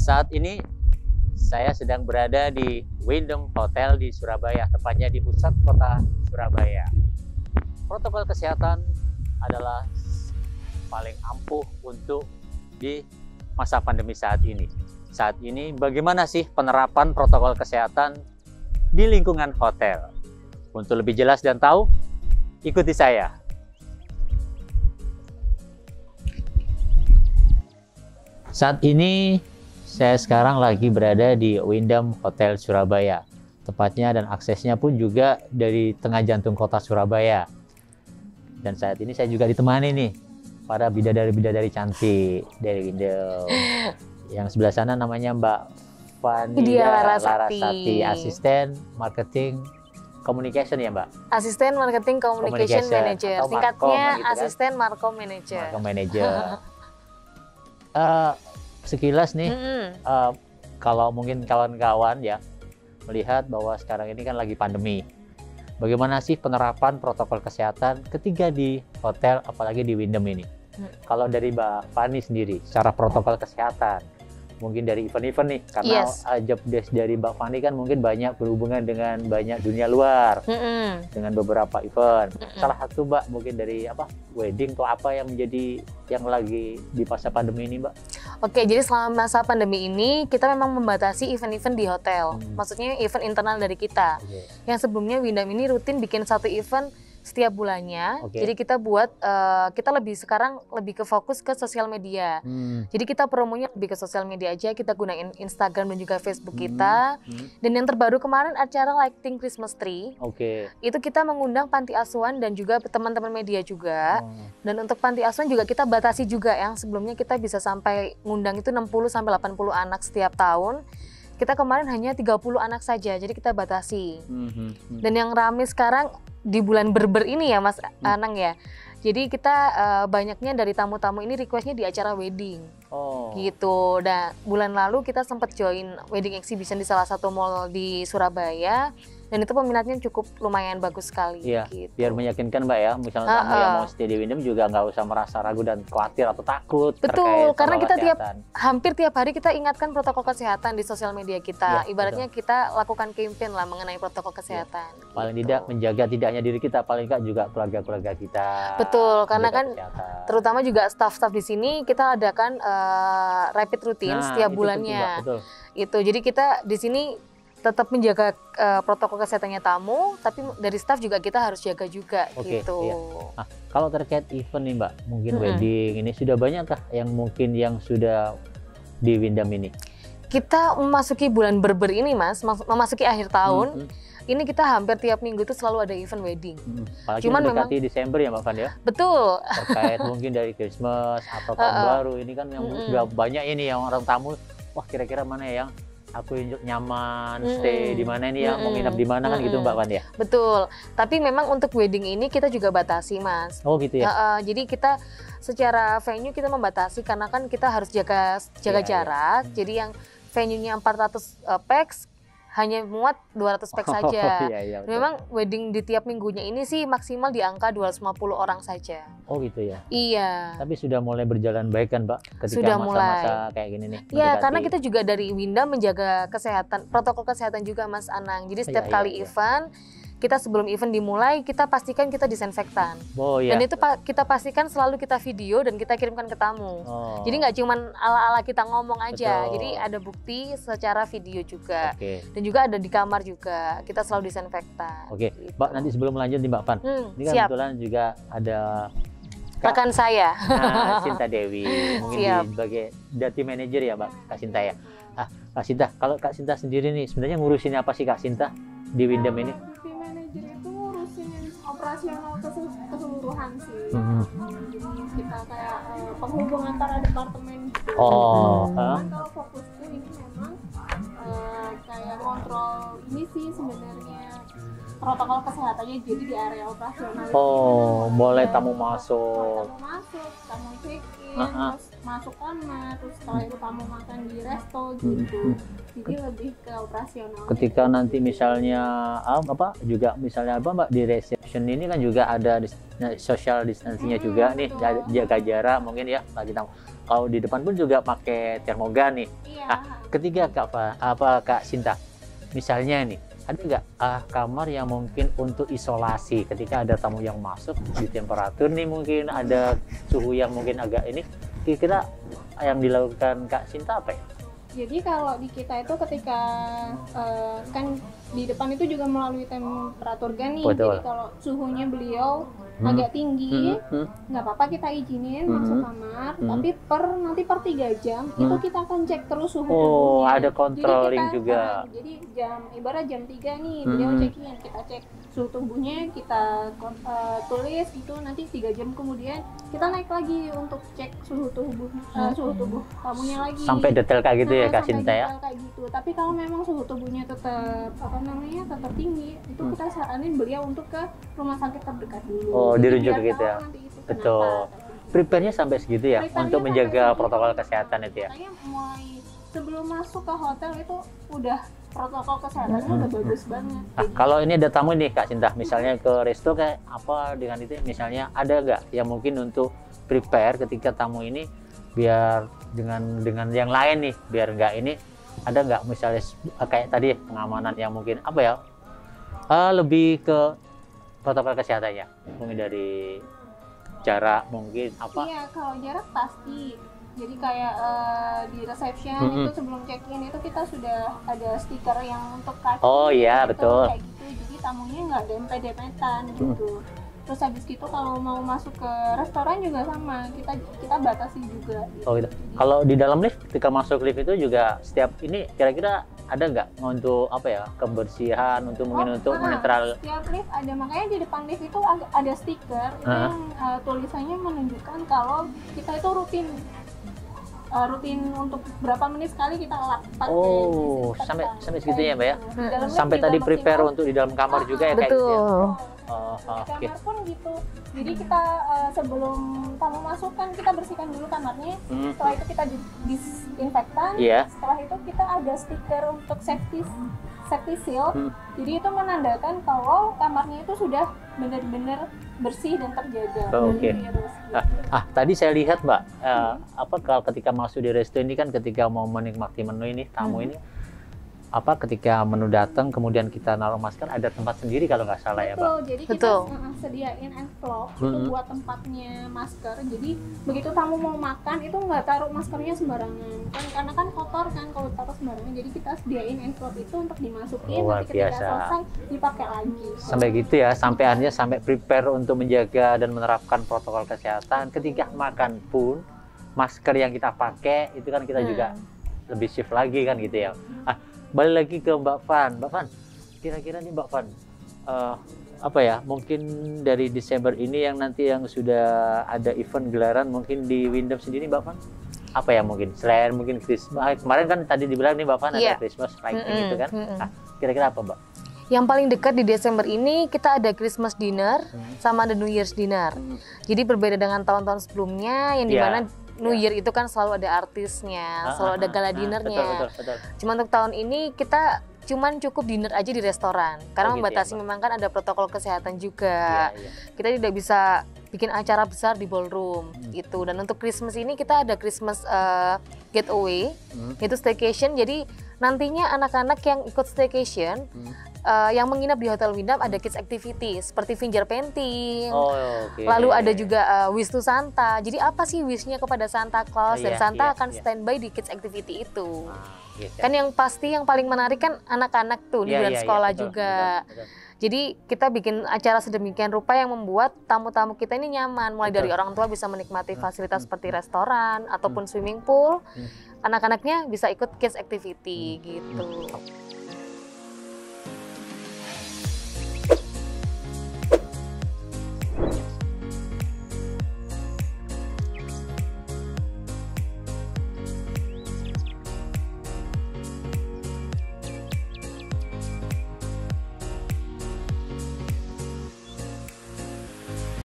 Saat ini saya sedang berada di Wyndham Hotel di Surabaya, tepatnya di pusat kota Surabaya. Protokol kesehatan adalah paling ampuh untuk di masa pandemi saat ini. Saat ini bagaimana sih penerapan protokol kesehatan di lingkungan hotel? Untuk lebih jelas dan tahu, ikuti saya. Saat ini saya sekarang lagi berada di Wyndham Hotel Surabaya. Tepatnya dan aksesnya pun juga dari tengah jantung kota Surabaya. Dan saat ini saya juga ditemani nih para bidadari-bidadari cantik dari Wyndham. Yang sebelah sana namanya Mbak Vanida Larasati, asisten marketing communication ya Mbak? Asisten marketing communication manager. Singkatnya gitu kan? asisten markom manager. Markom manager. Sekilas nih, kalau mungkin kawan-kawan ya melihat bahwa sekarang ini kan lagi pandemi. Bagaimana sih penerapan protokol kesehatan ketika di hotel, apalagi di Wyndham ini? Kalau dari Mbak Fani sendiri, secara protokol kesehatan, mungkin dari event-event nih, karena job desk dari Mbak Fani kan mungkin banyak berhubungan dengan banyak dunia luar, dengan beberapa event. Salah satu Mbak mungkin dari wedding atau apa yang menjadi yang lagi di masa pandemi ini Mbak? Oke, jadi selama masa pandemi ini kita memang membatasi event-event di hotel. Maksudnya event internal dari kita. Yang sebelumnya Wyndham ini rutin bikin satu event setiap bulannya. Jadi kita buat, kita sekarang lebih ke fokus ke sosial media. Jadi kita promonya lebih ke sosial media aja, kita gunain Instagram dan juga Facebook kita. Dan yang terbaru kemarin acara Lighting Christmas Tree. Itu kita mengundang panti asuhan dan juga teman-teman media juga. Dan untuk panti asuhan juga kita batasi juga, yang sebelumnya kita bisa sampai ngundang itu 60-80 anak setiap tahun. Kita kemarin hanya 30 anak saja, jadi kita batasi. Dan yang rame sekarang di bulan berber ini ya Mas Anang ya. Jadi kita banyaknya dari tamu-tamu ini requestnya di acara wedding. Gitu. Dan bulan lalu kita sempat join wedding exhibition di salah satu mall di Surabaya. Dan itu peminatnya cukup lumayan bagus sekali. Iya, gitu. Biar meyakinkan Mbak ya, misalnya tamu yang mau stay di Wyndham juga nggak usah merasa ragu dan khawatir atau takut. Betul, karena kita hampir tiap hari kita ingatkan protokol kesehatan di sosial media kita. Ibaratnya kita lakukan campaign lah mengenai protokol kesehatan. Paling tidak menjaga tidak hanya diri kita, paling nggak juga keluarga-keluarga kita. Betul, karena kan terutama juga staff-staff di sini kita adakan rapid routine setiap bulannya. Itu, jadi kita di sini tetap menjaga protokol kesehatannya tamu, tapi dari staff juga kita harus jaga juga gitu. Nah, kalau terkait event nih Mbak, mungkin wedding ini sudah banyakkah yang mungkin yang sudah di Wyndham ini? Kita memasuki bulan berber ini Mas, memasuki akhir tahun. Ini kita hampir tiap minggu itu selalu ada event wedding. Apalagi cuman mendekati Desember ya Mbak Fan ya? Betul. Terkait mungkin dari Christmas atau tahun baru, ini kan yang sudah banyak ini yang orang tamu, wah kira-kira mana yang aku nyaman, stay di mana ini yang mau nginep di mana kan gitu Mbak Fan ya? Betul. Tapi memang untuk wedding ini kita juga batasi Mas. Oh gitu ya? Jadi kita secara venue kita membatasi karena kan kita harus jaga jarak. Jadi yang venue-nya 400 pax hanya muat 200 pax saja. Memang wedding di tiap minggunya ini sih maksimal di angka 250 orang saja. Oh gitu ya? Iya. Tapi sudah mulai berjalan baik kan Mbak? Ketika masa-masa kayak gini nih? Iya, karena kita juga dari Wyndham menjaga kesehatan, protokol kesehatan juga Mas Anang. Jadi setiap kali event, kita sebelum event dimulai, kita pastikan kita disinfektan. Dan itu kita pastikan selalu kita video dan kita kirimkan ke tamu. Jadi nggak cuman ala-ala kita ngomong aja. Jadi ada bukti secara video juga. Dan juga ada di kamar juga. Kita selalu disinfektan. Gitu. Mbak, nanti sebelum lanjut nih Mbak Fan, ini kan kebetulan juga ada rekan saya, Sinta Dewi, mungkin sebagai dati manager ya Mbak Kak Sinta ya. Kak Sinta, kalau Kak Sinta sendiri nih sebenarnya ngurusin apa sih Kak Sinta di Wyndham ini? Operasional keseluruhan sih. Jadi kita kayak penghubung antara departemen gitu. Kalau fokusku ini memang kayak kontrol ini sih sebenarnya protokol kesehatannya, jadi di area operasional. Boleh tamu masuk. Tamu check-in, terus masuk kamar, terus setelah itu tamu makan di resto gitu. Jadi lebih ke operasional. Ketika nanti misalnya juga misalnya Mbak di resepsi reception ini kan juga ada social distancing-nya juga nih, jaga jarak mungkin ya lagi tamu. Kalau di depan pun juga pakai termogan nih. Nah, ketiga Kak Sinta, misalnya nih ada nggak kamar yang mungkin untuk isolasi ketika ada tamu yang masuk di temperatur nih, mungkin ada suhu yang mungkin agak ini, kira-kira yang dilakukan Kak Sinta apa ya? Jadi kalau di kita itu ketika kan di depan itu juga melalui temperatur gan nih. Jadi kalau suhunya beliau agak tinggi, nggak apa-apa kita izinin masuk kamar. Tapi nanti per 3 jam itu kita akan cek terus suhu tubuhnya. Ada controlling juga. Jadi ibarat jam 3 nih beliau check-in, kita cek suhu tubuhnya, kita tulis itu, nanti 3 jam kemudian kita naik lagi untuk cek suhu tubuh tamunya lagi. Sampai detail kayak gitu ya Kak Sinta ya. Kayak gitu. Tapi kalau memang suhu tubuhnya tetap tetap tinggi, itu kita saranin beliau untuk ke rumah sakit terdekat dulu. Oh, dirujuk gitu ya. Betul. Prepare-nya sampai segitu ya untuk menjaga protokol kesehatan itu ya. Saya mulai sebelum masuk ke hotel itu udah protokol kesehatannya udah bagus banget. Nah, kalau ini ada tamu nih Kak Sinta, misalnya ke resto kayak apa dengan itu, misalnya ada nggak yang mungkin untuk prepare ketika tamu ini biar dengan yang lain nih, biar nggak ini, ada nggak misalnya kayak tadi pengamanan yang mungkin apa ya, lebih ke protokol kesehatannya, mungkin dari jarak mungkin apa? Iya, kalau jarak pasti. Jadi kayak di reception itu sebelum check-in itu kita sudah ada stiker yang untuk kaki. Oh iya, gitu, betul. Kayak gitu, jadi tamunya nggak dempet-dempetan gitu. Terus habis gitu kalau mau masuk ke restoran juga sama, kita batasi juga. Gitu. Oh gitu. Kalau di dalam lift, ketika masuk lift itu juga setiap ini kira-kira ada nggak untuk apa ya, kebersihan, untuk mungkin untuk netral? Setiap lift ada, makanya di depan lift itu ada stiker yang tulisannya menunjukkan kalau kita itu rutin untuk berapa menit sekali kita lap pakai. Oh, sampai segitunya ya Mbak ya? Sampai tadi prepare untuk di dalam kamar juga ya kayak gitu ya? Di kamar pun gitu. Jadi kita sebelum tamu masuk kan kita bersihkan dulu kamarnya. Setelah itu kita disinfektan. Setelah itu kita ada stiker untuk safety seal. Jadi itu menandakan kalau kamarnya itu sudah benar-benar bersih dan terjaga. Tadi saya lihat Mbak, kalau ketika masuk di resto ini kan ketika mau menikmati menu ini, tamu ini ketika menu datang kemudian kita naruh masker, ada tempat sendiri kalau nggak salah ya Mbak? Jadi kita sediain envelope itu buat tempatnya masker. Jadi begitu tamu mau makan itu nggak taruh maskernya sembarangan kan, karena kan kotor kan kalau taruh sembarangan. Jadi kita sediain envelope itu untuk dimasukin, nanti ketika selesai dipakai lagi. Sampai gitu ya, sampai prepare untuk menjaga dan menerapkan protokol kesehatan. Ketika makan pun masker yang kita pakai itu kan kita juga lebih shift lagi kan gitu ya. Balik lagi ke Mbak Van. Kira-kira nih Mbak Van, mungkin dari Desember ini yang nanti yang sudah ada event gelaran mungkin di Wyndham sendiri Mbak Van, apa ya mungkin selain mungkin Christmas, kemarin kan tadi dibilang nih Mbak Van ada Christmas lighting gitu kan, kira-kira apa Mbak? Yang paling dekat di Desember ini kita ada Christmas dinner sama ada New Year's dinner. Jadi berbeda dengan tahun-tahun sebelumnya yang dimana New Year itu kan selalu ada artisnya, selalu ada gala dinnernya. Betul. Cuma untuk tahun ini kita cuman cukup dinner aja di restoran karena membatasi memang kan ada protokol kesehatan juga. Kita tidak bisa bikin acara besar di ballroom itu. Dan untuk Christmas ini kita ada Christmas getaway, yaitu staycation. Jadi nantinya anak-anak yang ikut staycation yang menginap di Hotel Wyndham ada kids activity seperti finger painting, lalu ada juga wish to Santa. Jadi apa sih wishnya kepada Santa Claus, dan Santa akan standby di kids activity itu. Kan yang pasti yang paling menarik kan anak-anak tuh di bulan sekolah juga. Betul. Jadi kita bikin acara sedemikian rupa yang membuat tamu-tamu kita ini nyaman, mulai dari orang tua bisa menikmati fasilitas seperti restoran ataupun swimming pool, anak-anaknya bisa ikut kids activity gitu.